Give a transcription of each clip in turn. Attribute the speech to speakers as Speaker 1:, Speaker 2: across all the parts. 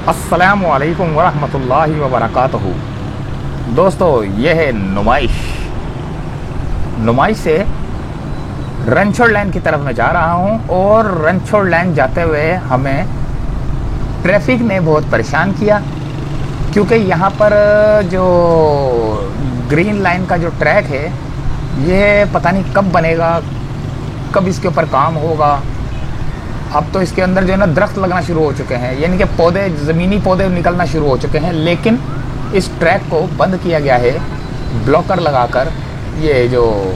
Speaker 1: अस्सलामु अलैकुम वरहमतुल्लाहि वबरकातुहू। दोस्तों, ये है नुमाइश से रणछोड़ लाइन की तरफ मैं जा रहा हूँ और रणछोड़ लाइन जाते हुए हमें ट्रैफिक ने बहुत परेशान किया, क्योंकि यहाँ पर जो ग्रीन लाइन का जो ट्रैक है ये पता नहीं कब बनेगा, कब इसके ऊपर काम होगा। अब तो इसके अंदर जो है ना दरख्त लगना शुरू हो चुके हैं, यानी कि पौधे, ज़मीनी पौधे निकलना शुरू हो चुके हैं। लेकिन इस ट्रैक को बंद किया गया है ब्लॉकर लगाकर। ये जो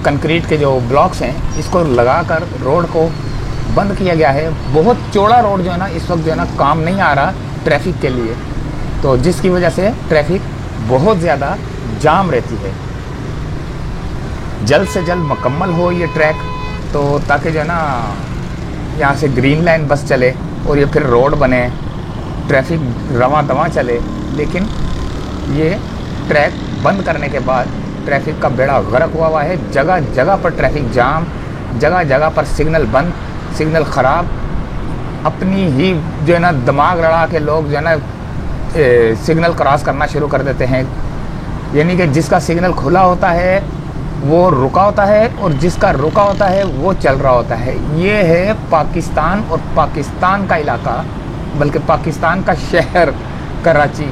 Speaker 1: कंक्रीट के जो ब्लॉक्स हैं इसको लगाकर रोड को बंद किया गया है। बहुत चौड़ा रोड जो है ना इस वक्त जो है ना काम नहीं आ रहा ट्रैफिक के लिए, तो जिसकी वजह से ट्रैफिक बहुत ज़्यादा जाम रहती है। जल्द से जल्द मुकम्मल हो ये ट्रैक, तो ताकि जो है ना यहाँ से ग्रीन लाइन बस चले और ये फिर रोड बने, ट्रैफिक रवां दवां चले। लेकिन ये ट्रैक बंद करने के बाद ट्रैफिक का बेड़ा गर्क हुआ है। जगह जगह पर ट्रैफिक जाम, जगह जगह पर सिग्नल बंद, सिग्नल ख़राब। अपनी ही जो है ना दिमाग लड़ा के लोग जो है ना सिग्नल क्रॉस करना शुरू कर देते हैं, यानी कि जिसका सिग्नल खुला होता है वो रुका होता है और जिसका रुका होता है वो चल रहा होता है। ये है पाकिस्तान और पाकिस्तान का इलाका, बल्कि पाकिस्तान का शहर कराची,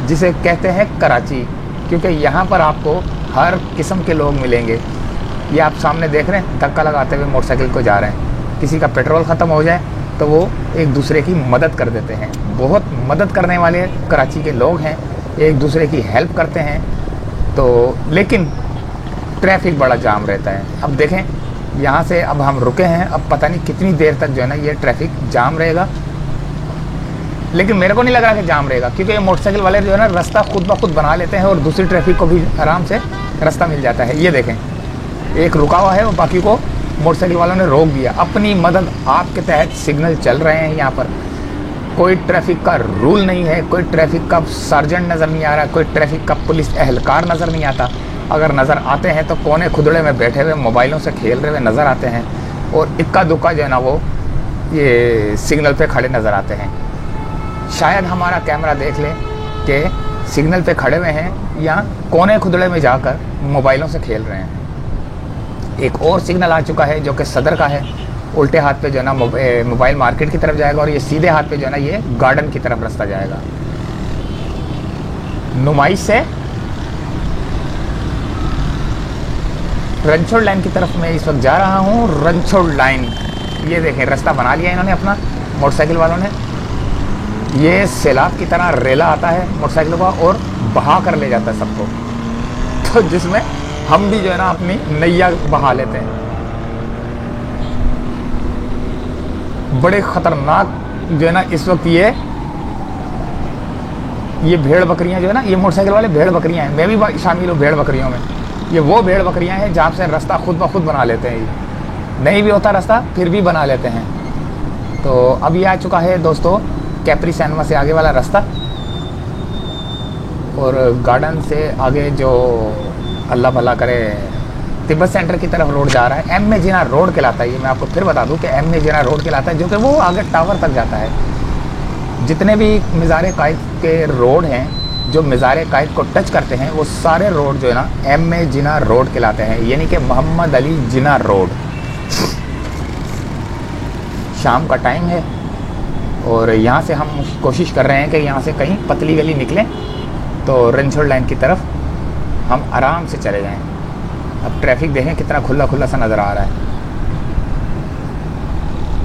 Speaker 1: जिसे कहते हैं कराची, क्योंकि यहाँ पर आपको हर किस्म के लोग मिलेंगे। ये आप सामने देख रहे हैं धक्का लगाते हुए मोटरसाइकिल को जा रहे हैं। किसी का पेट्रोल ख़त्म हो जाए तो वो एक दूसरे की मदद कर देते हैं। बहुत मदद करने वाले कराची के लोग हैं, एक दूसरे की हेल्प करते हैं। तो लेकिन ट्रैफिक बड़ा जाम रहता है। अब देखें, यहाँ से अब हम रुके हैं, अब पता नहीं कितनी देर तक जो है ना ये ट्रैफिक जाम रहेगा। लेकिन मेरे को नहीं लग रहा कि जाम रहेगा, क्योंकि ये मोटरसाइकिल वाले जो है ना रास्ता खुद ब खुद बना लेते हैं और दूसरी ट्रैफिक को भी आराम से रास्ता मिल जाता है। ये देखें, एक रुका हुआ है और बाकी को मोटरसाइकिल वालों ने रोक दिया। अपनी मदद आपके तहत सिग्नल चल रहे हैं। यहाँ पर कोई ट्रैफिक का रूल नहीं है, कोई ट्रैफिक का सार्जेंट नज़र नहीं आ रहा, कोई ट्रैफिक का पुलिस एहलकार नज़र नहीं आता। अगर नज़र आते हैं तो कोने खुदड़े में बैठे हुए मोबाइलों से खेल रहे हुए नज़र आते हैं, और इक्का दुक्का जो है ना वो ये सिग्नल पे खड़े नज़र आते हैं। शायद हमारा कैमरा देख ले कि सिग्नल पे खड़े हुए हैं या कोने खुदड़े में जाकर मोबाइलों से खेल रहे हैं। एक और सिग्नल आ चुका है जो कि सदर का है। उल्टे हाथ पे जो है ना मोबाइल मार्केट की तरफ जाएगा और ये सीधे हाथ पे जो है ना ये गार्डन की तरफ रास्ता जाएगा। नुमाइश से रणछोड़ लाइन की तरफ मैं इस वक्त जा रहा हूँ। रणछोड़ लाइन, ये देखें रास्ता बना लिया इन्होंने अपना, मोटरसाइकिल वालों ने। ये सैलाब की तरह रेला आता है मोटरसाइकिलों का और बहा कर ले जाता है सबको, तो जिसमें हम भी जो है ना अपनी नैया बहा लेते हैं। बड़े ख़तरनाक जो है ना इस वक्त ये भेड़ बकरियां जो है ना, ये मोटरसाइकिल वाले भेड़ बकरियां हैं। मैं भी शामिल हूँ भेड़ बकरियों में। ये वो भेड़ बकरियां हैं जहाँ से रास्ता खुद ब खुद बना लेते हैं। ये नहीं भी होता रास्ता फिर भी बना लेते हैं। तो अब ये आ चुका है दोस्तों कैप्री सैनवा से आगे वाला रास्ता, और गार्डन से आगे जो अल्लाह भला करे तिब्बत सेंटर की तरफ रोड जा रहा है। एम ए जिना रोड कहलाता है। ये मैं आपको फिर बता दूं कि एम ए जिना रोड कहलाता है, जो कि वो आगे टावर तक जाता है। जितने भी मज़ार कायद के रोड हैं जो मज़ार कायद को टच करते हैं वो सारे रोड जो है ना एम ए जिना रोड कहलाते हैं, यानी कि मोहम्मद अली जिना रोड। शाम का टाइम है और यहाँ से हम कोशिश कर रहे हैं कि यहाँ से कहीं पतली गली निकलें तो रणछोड़ लाइन की तरफ हम आराम से चले जाएं। अब ट्रैफिक देखें कितना खुला खुला सा नज़र आ रहा है।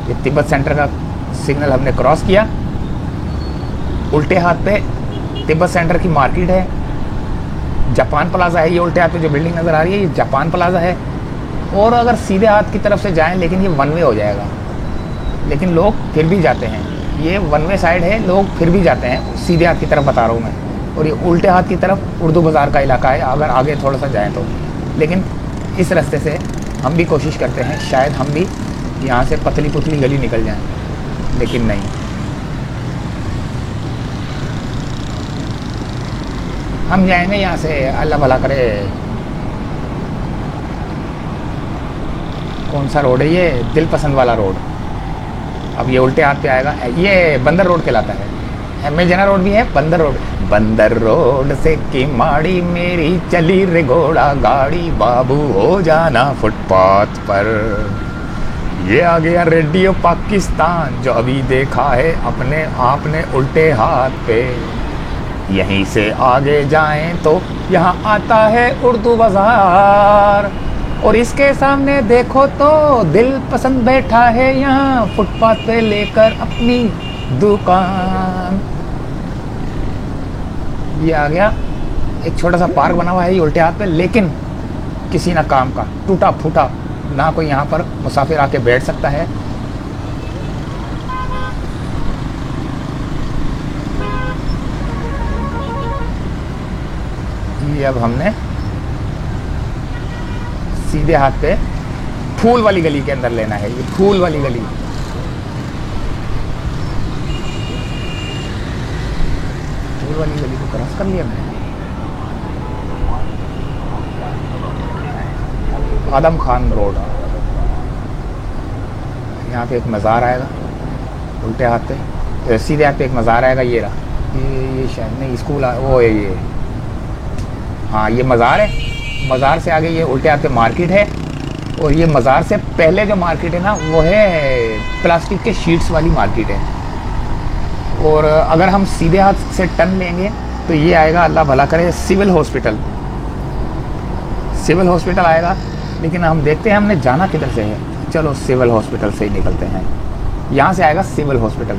Speaker 1: ये तिब्बत सेंटर का सिग्नल हमने क्रॉस किया। उल्टे हाथ पे तिब्बत सेंटर की मार्केट है, जापान प्लाजा है। ये उल्टे हाथ पे जो बिल्डिंग नज़र आ रही है ये जापान प्लाजा है। और अगर सीधे हाथ की तरफ से जाएं, लेकिन ये वन वे हो जाएगा, लेकिन लोग फिर भी जाते हैं। ये वन वे साइड है, लोग फिर भी जाते हैं। सीधे हाथ की तरफ बता रहा हूँ मैं। और ये उल्टे हाथ की तरफ उर्दू बाज़ार का इलाका है, अगर आगे थोड़ा सा जाएँ तो। लेकिन इस रास्ते से हम भी कोशिश करते हैं शायद हम भी यहाँ से पतली पुतली गली निकल जाएं, लेकिन नहीं। हम जाएंगे यहाँ से, अल्लाह भला करे। कौन सा रोड है ये? दिल पसंद वाला रोड। अब ये उल्टे हाथ पे आएगा, ये बंदर रोड कहलाता है। एम जना रोड भी है, बंदर रोड। बंदर रोड से की माड़ी मेरी चली रे घोड़ा गाड़ी, बाबू हो जाना फुटपाथ पर। ये आ गया रेडियो पाकिस्तान, जो अभी देखा है अपने आपने उल्टे हाथ पे। यहीं से आगे जाएं तो यहाँ आता है उर्दू बाजार, और इसके सामने देखो तो दिल पसंद बैठा है यहाँ फुटपाथ पे लेकर अपनी दुकान। ये आ गया एक छोटा सा पार्क बना हुआ है ये उल्टे हाथ पे, लेकिन किसी ना काम का, टूटा फूटा, ना कोई यहाँ पर मुसाफिर आके बैठ सकता है। ये अब हमने सीधे हाथ पे फूल वाली गली के अंदर लेना है, ये फूल वाली गली। फूल वाली गली को क्रॉस कर लिया मैंने। आदम खान रोड, यहाँ पे एक मज़ार आएगा उल्टे हाथ पे, सीधे हाथ पे एक मज़ार आएगा। ये रहा, ये शायद नहीं स्कूल वो है ये, हाँ ये मज़ार है। मज़ार से आगे ये उल्टे हाथ पे मार्केट है, और ये मज़ार से पहले जो मार्केट है ना वो है प्लास्टिक के शीट्स वाली मार्केट है। और अगर हम सीधे हाथ से टर्न लेंगे तो ये आएगा, अल्लाह भला करे, सिविल हॉस्पिटल। सिविल हॉस्पिटल आएगा, लेकिन हम देखते हैं हमने जाना किधर से है। चलो सिविल हॉस्पिटल से ही निकलते हैं। यहाँ से आएगा सिविल हॉस्पिटल।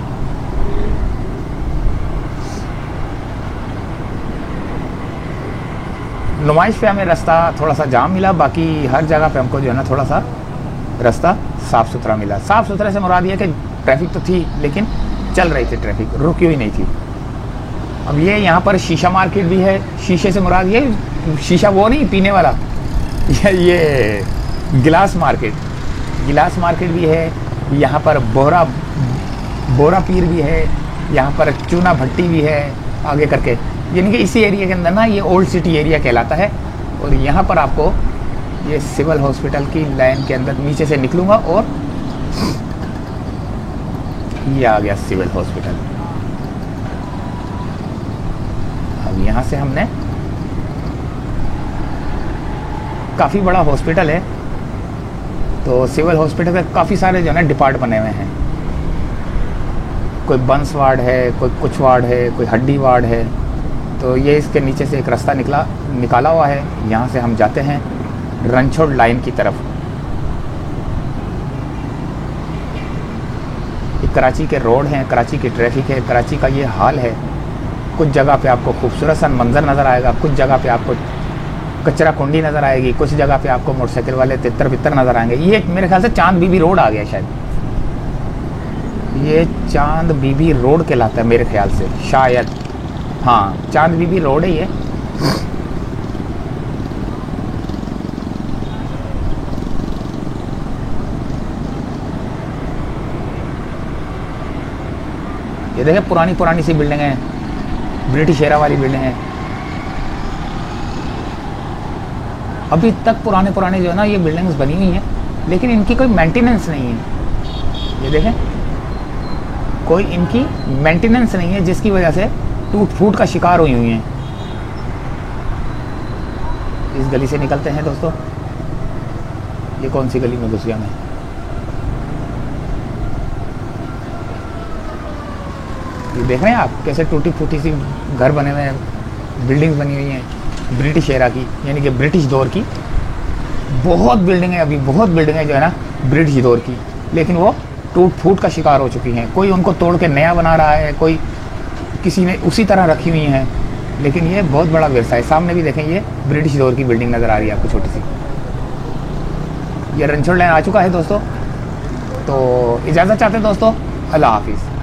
Speaker 1: नुमाइश पे हमें रास्ता थोड़ा सा जाम मिला, बाकी हर जगह पे हमको जो है ना थोड़ा सा रास्ता साफ़ सुथरा मिला। साफ़ सुथरे से मुराद ये कि ट्रैफिक तो थी, लेकिन चल रही थी ट्रैफिक, रुकी हुई नहीं थी। अब ये यहाँ पर शीशा मार्केट भी है। शीशे से मुराद ये शीशा वो नहीं पीने वाला, ये गिलास मार्केट। गिलास मार्केट भी है यहाँ पर, बोरा पीर भी है यहाँ पर, चूना भट्टी भी है आगे करके। यानी कि इसी एरिया के अंदर ना ये ओल्ड सिटी एरिया कहलाता है। और यहाँ पर आपको ये सिविल हॉस्पिटल की लाइन के अंदर नीचे से निकलूँगा, और ये आ गया सिविल हॉस्पिटल। अब यहाँ से हमने, काफ़ी बड़ा हॉस्पिटल है, तो सिविल हॉस्पिटल में काफ़ी सारे जो है ना डिपार्ट बने हुए हैं। कोई बंस वार्ड है, कोई कुछ वार्ड है, कोई हड्डी वार्ड है। तो ये इसके नीचे से एक रास्ता निकाला हुआ है। यहाँ से हम जाते हैं रणछोड़ लाइन की तरफ। ये कराची के रोड हैं, कराची की ट्रैफिक है, कराची का ये हाल है। कुछ जगह पे आपको खूबसूरत सा मंजर नज़र आएगा, कुछ जगह पे आपको कचरा कुंडी नज़र आएगी, कुछ जगह पे आपको मोटरसाइकिल वाले तितर बितर नज़र आएंगे। ये मेरे ख्याल से चांद बीबी रोड आ गया शायद, ये चांद बीबी रोड कहलाता है मेरे ख्याल से, शायद। हाँ चांद बीबी रोड है ये। ये देखें पुरानी सी बिल्डिंग है, ब्रिटिश एरा वाली बिल्डिंग है। अभी तक पुराने जो है ना ये बिल्डिंग्स बनी हुई हैं, लेकिन इनकी कोई मेंटेनेंस नहीं है। ये देखें कोई इनकी मेंटेनेंस नहीं है, जिसकी वजह से टूट फूट का शिकार हुई हैं। इस गली से निकलते हैं दोस्तों। ये कौन सी गली में घुस गया मैं? ये देख रहे हैं आप कैसे टूटी फूटी सी घर बने हुए हैं, बिल्डिंग्स बनी हुई हैं ब्रिटिश एरा की, यानी कि ब्रिटिश दौर की। बहुत बिल्डिंगें, अभी बहुत बिल्डिंगें जो है ना ब्रिटिश दौर की, लेकिन वो टूट फूट का शिकार हो चुकी हैं। कोई उनको तोड़ के नया बना रहा है, कोई किसी ने उसी तरह रखी हुई हैं, लेकिन ये बहुत बड़ा व्यवसाय। सामने भी देखें, ये ब्रिटिश दौर की बिल्डिंग नज़र आ रही है आपको छोटी सी। ये रणछोड़ लाइन आ चुका है दोस्तों। तो इजाज़त चाहते हैं दोस्तों, अल्लाह हाफिज़।